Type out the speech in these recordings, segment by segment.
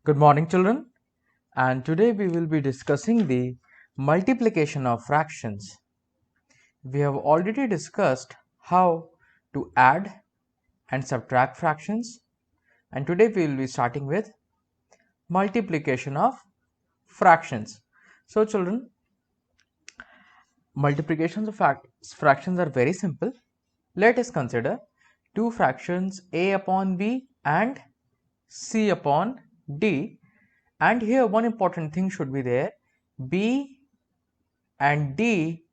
Good morning, children, and today we will be discussing the multiplication of fractions. We have already discussed how to add and subtract fractions, and today we will be starting with multiplication of fractions. So, children, multiplications of fractions are very simple. Let us consider two fractions a upon b and c upon d, and here one important thing should be there: b and d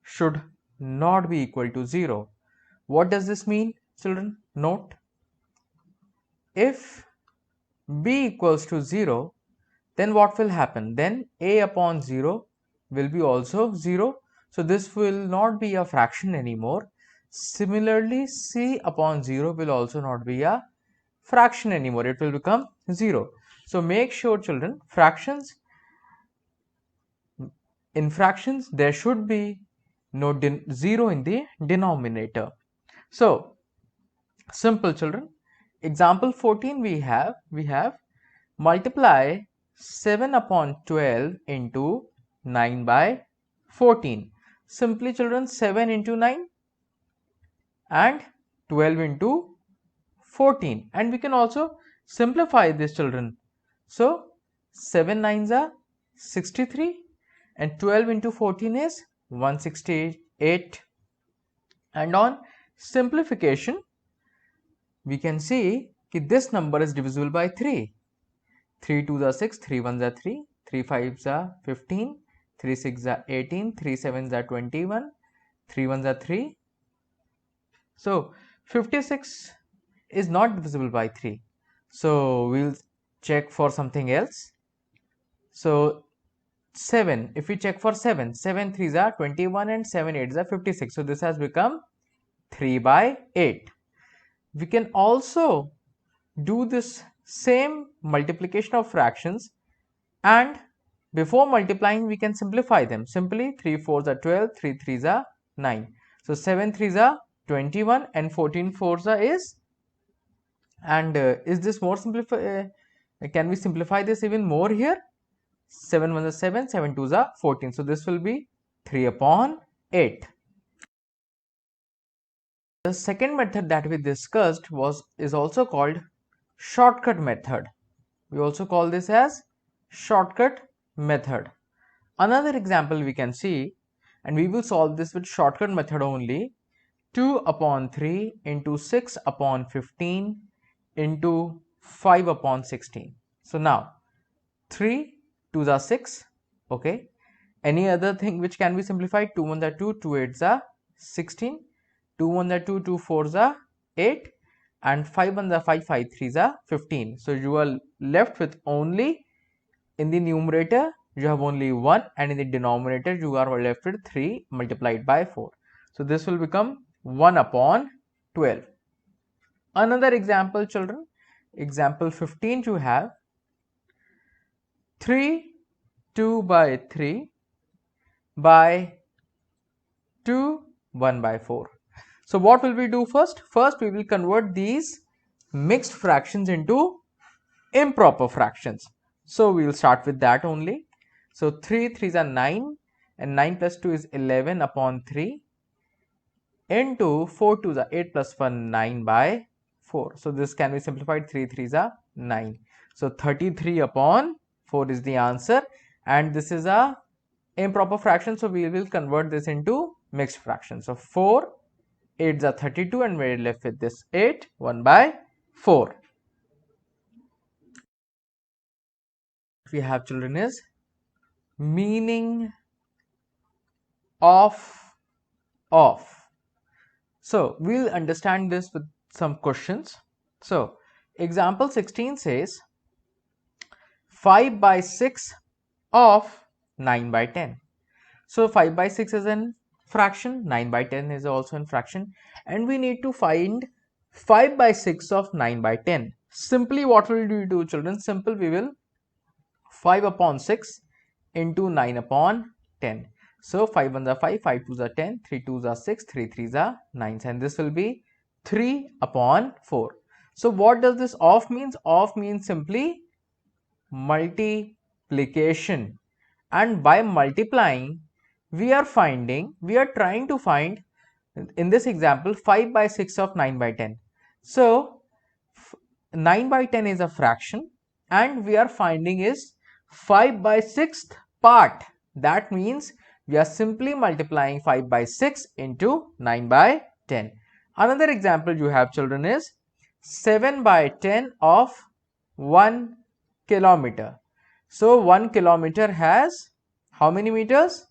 should not be equal to 0. What does this mean, children? Note, if b equals to 0, then what will happen? Then a upon 0 will be also 0. So this will not be a fraction anymore. Similarly, c upon 0 will also not be a fraction anymore. It will become 0. So make sure, children, in fractions there should be no 0 in the denominator. So simple, children. Example 14, we have multiply 7 upon 12 into 9 by 14. Simply, children, 7 into 9 and 12 into 14, and we can also simplify this, children. So 7 nines are 63 and 12 into 14 is 168, and on simplification we can see that this number is divisible by 3. 3 2s are 6, 3 1s are 3, 3 5s are 15, 3 6s are 18, 3 7s are 21, 3 1s are 3. So 56 is not divisible by 3. So we'll check for something else. So 7, if we check for 7, 7 3s are 21 and 7 8s are 56. So this has become 3 by 8. We can also do this same multiplication of fractions, and before multiplying we can simplify them. Simply 3 4s are 12, 3 3s are 9. So 7 3s are 21 and 14 4s are is, and is this more simplify? Can we simplify this even more here? 7 1s are 7, 7 2s are 14. So this will be 3 upon 8. The second method that we discussed is also called shortcut method. We also call this as shortcut method. Another example we can see, and we will solve this with shortcut method only. 2 upon 3 into 6 upon 15 into 5 upon 16. So now 3 2s are 6. Okay. Any other thing which can be simplified? 2 1s are 2, 2 8s are 16, 2 1s are 2, 2 4s are 8, and 5 1s are 5, 5 3s are 15. So you are left with only, in the numerator you have only 1, and in the denominator you are left with 3 multiplied by 4. So this will become 1 upon 12. Another example, children, example 15, you have 3 2 by 3 by 2 1 by 4. So what will we do first? First we will convert these mixed fractions into improper fractions. So we will start with that only. So 3 3s are 9, and 9 plus 2 is 11 upon 3 into 4 2s are 8 plus 1 9 by 4. So this can be simplified. 3 3s are 9. So 33 upon 4 is the answer, and this is a improper fraction, so we will convert this into mixed fraction. So 4 8s are 32, and we are left with this 8 1 by 4. We have, children, is meaning of. So we'll understand this with some questions. So example 16 says 5 by 6 of 9 by 10. So 5 by 6 is in fraction, 9 by 10 is also in fraction, and we need to find 5 by 6 of 9 by 10. Simply what will we do, children? Simple, we will 5 upon 6 into 9 upon 10. So 5 1s are 5, 5 2s are 10, 3 2s are 6, 3 3s are 9, and this will be 3 upon 4. So what does this of means? Of means simply multiplication, and by multiplying we are trying to find, in this example, 5 by 6 of 9 by 10. So 9 by 10 is a fraction and we are finding is 5 by 6th part. That means we are simply multiplying 5 by 6 into 9 by 10. Another example you have, children, is 7 by 10 of 1 kilometer. So 1 kilometer has how many meters?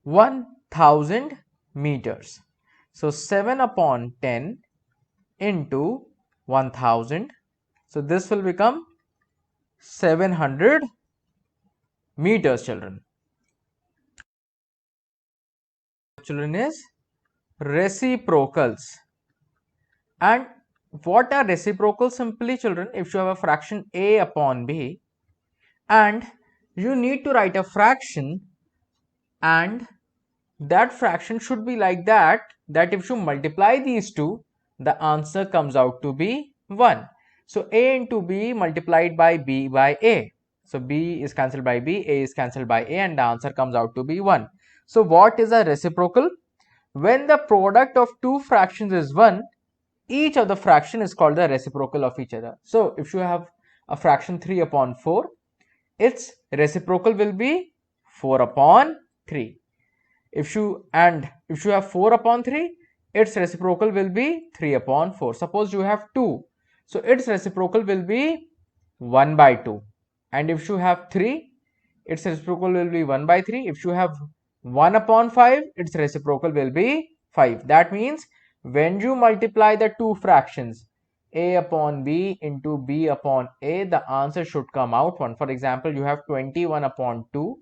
1000 meters. So 7 upon 10 into 1000. So this will become 700 meters, children. Children, is reciprocals. And what are reciprocals? Simply, children, if you have a fraction a upon b and you need to write a fraction, and that fraction should be like that if you multiply these two, the answer comes out to be 1. So a into b multiplied by b by a. So b is cancelled by b, a is cancelled by a, and the answer comes out to be 1. So what is a reciprocal? When the product of two fractions is 1, each of the fraction is called the reciprocal of each other. So if you have a fraction 3 upon 4, its reciprocal will be 4 upon 3. If you have 4 upon 3, its reciprocal will be 3 upon 4. Suppose you have 2, so its reciprocal will be 1 by 2. And if you have 3, its reciprocal will be 1 by 3. If you have 1 upon 5, its reciprocal will be 5. That means when you multiply the two fractions a upon b into b upon a, the answer should come out 1. For example, you have 21 upon 2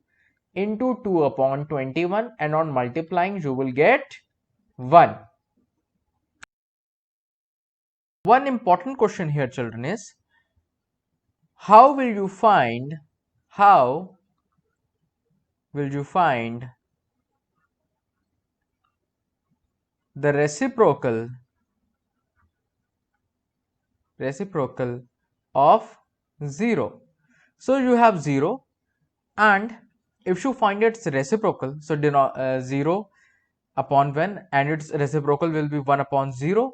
into 2 upon 21, and on multiplying you will get 1. One important question here, children, is how will you find the reciprocal of 0? So you have 0, and if you find its reciprocal, so 0 upon 1 and its reciprocal will be 1 upon 0,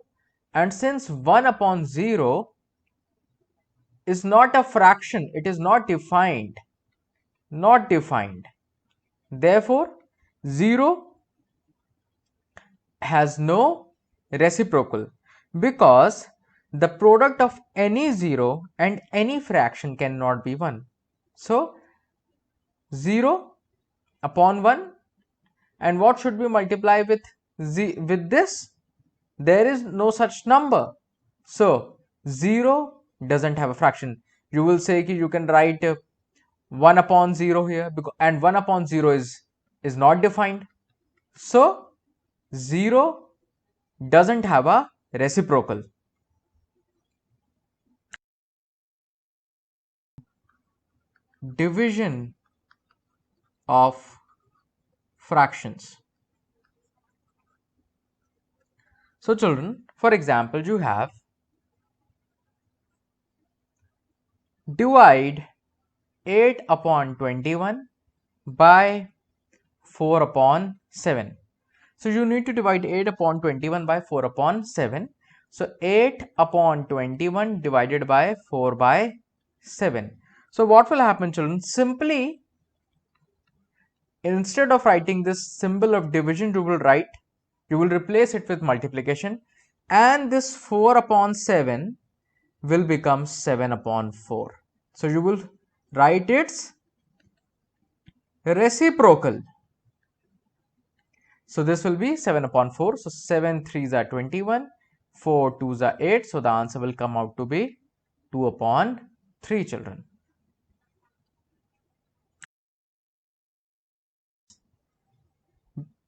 and since 1 upon 0 is not a fraction, it is not defined, therefore 0 has no reciprocal, because the product of any 0 and any fraction cannot be 1. So 0 upon 1, and what should we multiply with this? There is no such number. So 0 doesn't have a fraction. You will say कि you can write 1 upon 0 here, and 1 upon 0 is not defined. So 0 doesn't have a reciprocal. Division of fractions. So children, for example, you have divide 8 upon 21 by 4 upon 7. So you need to divide 8 upon 21 by 4 upon 7. So 8 upon 21 divided by 4 by 7. So what will happen, children? Simply, instead of writing this symbol of division, you will replace it with multiplication, and this 4 upon 7 will become 7 upon 4. So you will write its reciprocal. So this will be 7 upon 4. So 7 3s are 21, 4 2s are 8. So the answer will come out to be 2 upon 3, children.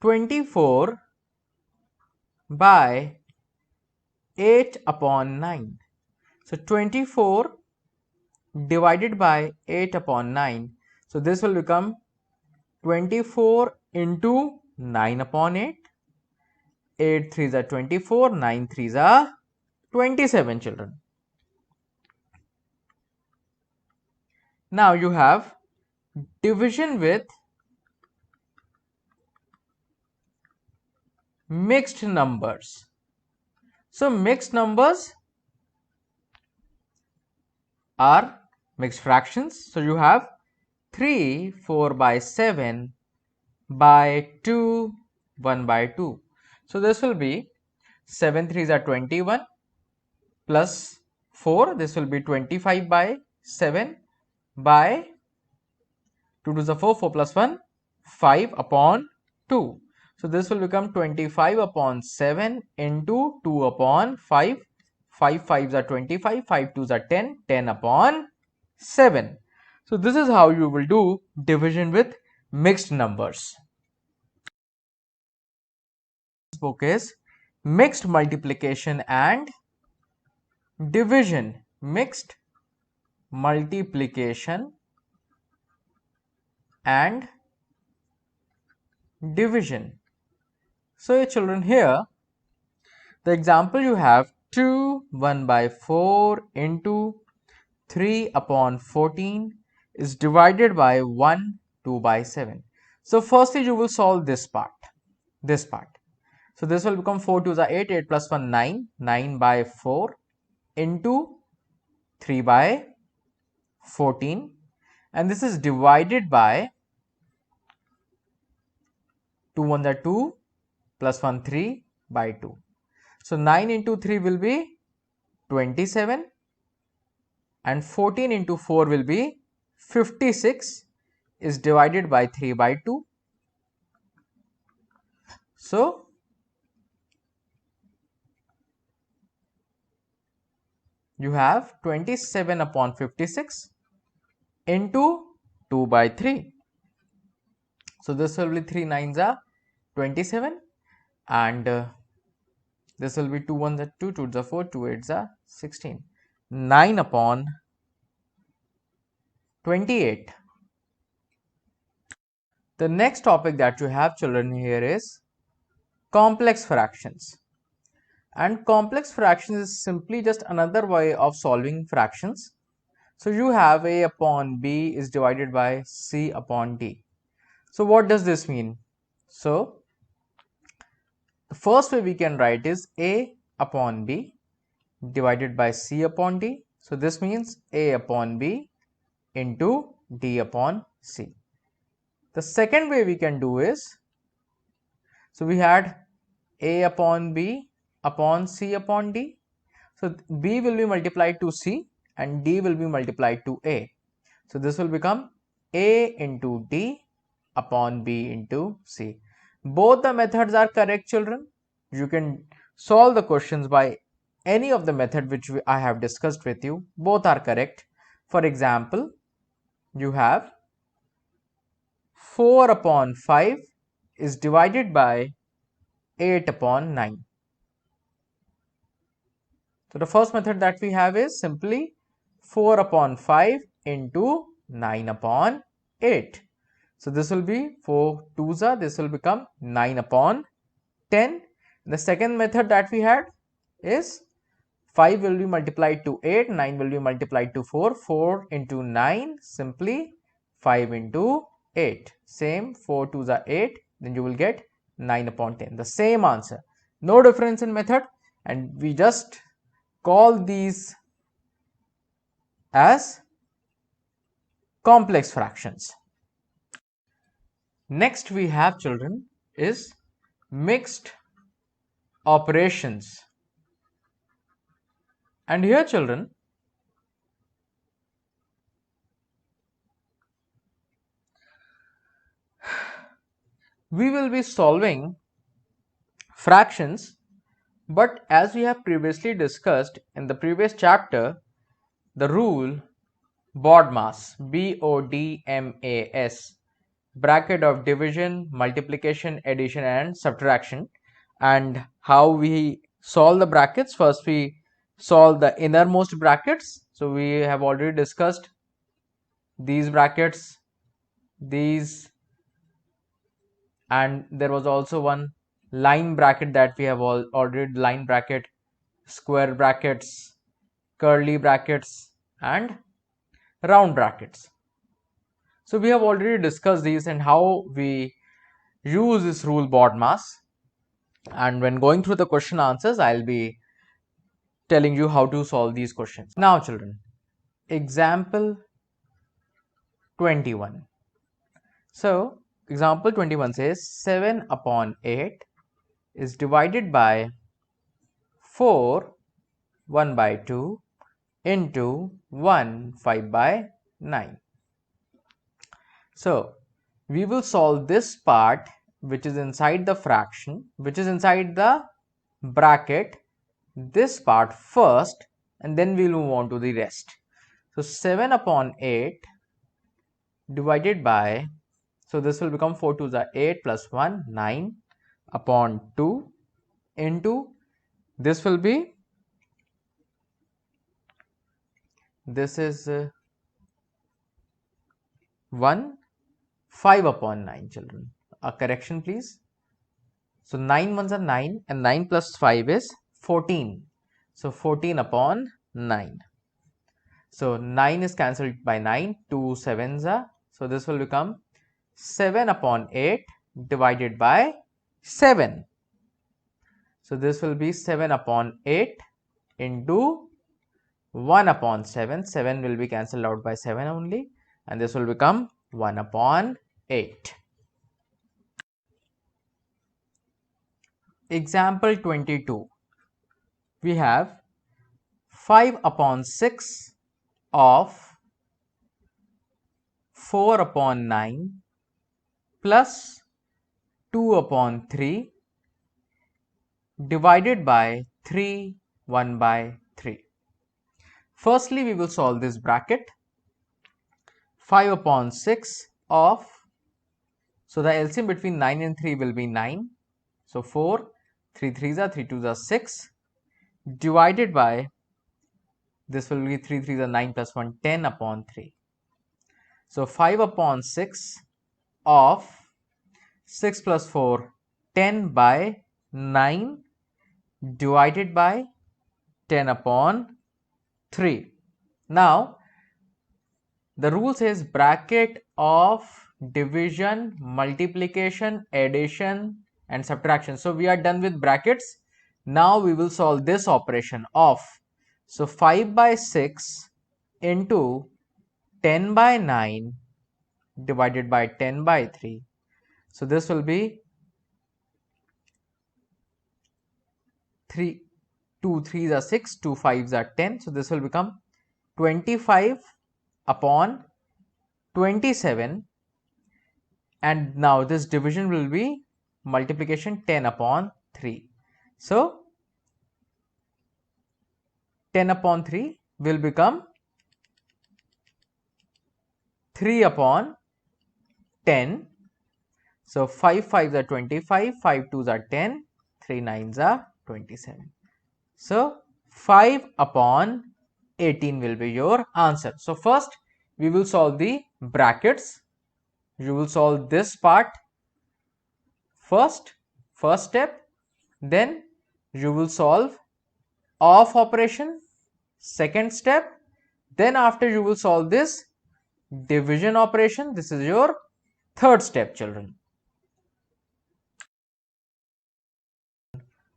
(24) by 8 upon 9. So 24 divided by 8 upon 9. So this will become 24 into 9 upon 8. 8 3s are 24, 9 3s are 27, children. Now you have division with mixed numbers. So mixed numbers are mixed fractions. So you have 3 4 by 7 by 2 1 by 2. So this will be 7 3s are 21 plus 4, this will be 25 by 7 by 2 to the 4, 4 plus 1, 5 upon 2. So this will become 25 upon 7 into 2 upon 5. 5 5s are 25, 5 2s are 10, 10 upon 7. So this is how you will do division with mixed numbers. This book is mixed multiplication and division. Mixed multiplication and division. So children, here the example you have 2 1 by 4 into 3 upon 14 is divided by 1 2 by 7. So firstly you will solve this part. So this will become 4 2s are 8, 8 plus 1 9, 9 by 4 into 3 by 14, and this is divided by 2 1s are 2 plus 1 3 by 2. So 9 into 3 will be 27 and 14 into 4 will be 56 is divided by 3 by 2. So you have 27 upon 56 into 2 by 3. So this will be 3 9s are 27 and this will be 2 1s are 2, 2 to the 4, 2 8s are 16. 9 upon 28. The next topic that you have children here is complex fractions. And complex fractions is simply just another way of solving fractions. So you have a upon b is divided by c upon d. So what does this mean? So the first way we can write is a upon b divided by c upon d. So this means a upon b into d upon c. The second way we can do is, so we had a upon b upon c upon d. So b will be multiplied to c and d will be multiplied to a. So this will become a into d upon b into c. Both the methods are correct children. You can solve the questions by any of the method which I have discussed with you. Both are correct. For example, you have 4 upon 5 is divided by 8 upon 9. So the first method that we have is simply 4 upon 5 into 9 upon 8. So this will be 4 2s are, this will become 9 upon 10. The second method that we had is 5 will be multiplied to 8, 9 will be multiplied to 4, 4 into 9 simply 5 into 8. Same 4 2s are 8, then you will get 9 upon 10. The same answer. No difference in method, and we just call these as complex fractions. Next we have children is mixed operations. And here children, we will be solving fractions, but as we have previously discussed in the previous chapter, the rule BODMAS, BODMAS, bracket of division, multiplication, addition and subtraction, and how we solve the brackets. First we solve the innermost brackets. So we have already discussed these brackets, these, and there was also one line bracket that we have already line bracket, square brackets, curly brackets and round brackets. So we have already discussed these and how we use this rule BODMAS, and when going through the question answers I'll be telling you how to solve these questions. Now children, example 21. So example 21 says 7 upon 8 is divided by 4 1 by 2 into 1 5 by 9. So we will solve this part which is inside the fraction, which is inside the bracket, this part first, and then we will move on to the rest. So 7 upon 8 divided by, so this will become 4 to the 8 plus 1 9 upon 2 into, this will be, this is 1 5 upon 9 children. A correction please. So 9 ones are 9 and 9 plus 5 is 14. So 14 upon 9. So 9 is cancelled by 9, 2 sevens are. So this will become 7 upon 8 divided by 7. So this will be 7 upon 8 into 1 upon 7. 7 will be cancelled out by 7 only, and this will become 1 upon 8. Example 22. We have 5 upon 6 of 4 upon 9 plus 2 upon 3 divided by 3 1 by 3. Firstly, we will solve this bracket. 5 upon 6 of, so the LCM between 9 and 3 will be 9. So 4, 3 3s are, 3 2s are 6, divided by, this will be 3 3s are 9 plus 1, 10 upon 3. So 5 upon 6 of 6 plus 4, 10 by 9 divided by 10 upon 3. Now the rule says bracket of division, multiplication, addition and subtraction. So we are done with brackets. Now we will solve this operation of, so 5 by 6 into 10 by 9 divided by 10 by 3. So this will be 3, 2 3s are 6, 2 5s are 10. So this will become 25 upon 27, and now this division will be multiplication 10 upon 3. So 10 upon 3 will become 3 upon 10. So 5 5s are 25, 5 2s are 10, 3 9s are 27. So 5 upon 18 will be your answer. So first we will solve the brackets. You will solve this part first step, then you will solve of operation, second step, then after you will solve this division operation. This is your third step children.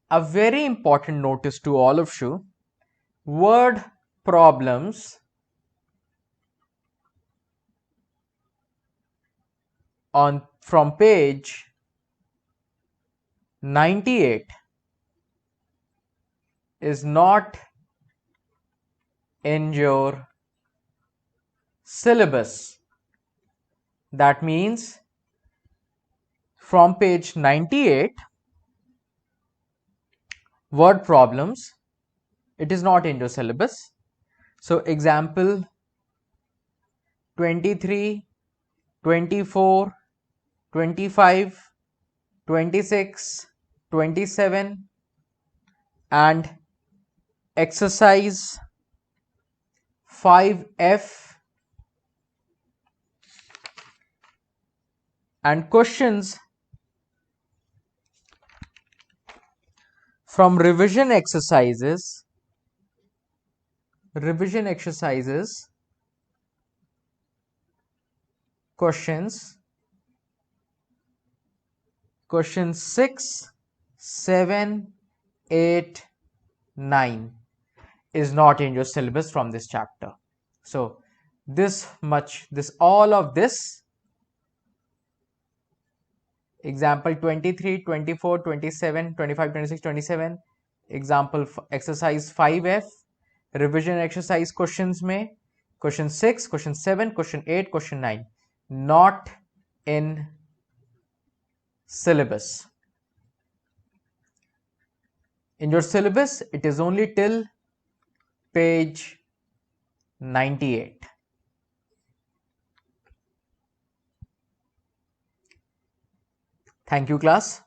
A very important notice to all of you: word problems on from page 98 is not in your syllabus. That means from page 98, word problems, it is not in your syllabus. So example 23, 24, 25, 26, 27 and exercise 5F and questions from revision exercises questions 6, 7, 8, 9 is not in your syllabus from this chapter. So this much, this all of this, example 23, 24, 27, 25, 26, 27, example exercise 5F, revision exercise questions में question 6, question 7, question 8, question 9 not in syllabus. In your syllabus it is only till page 98. Thank you, class.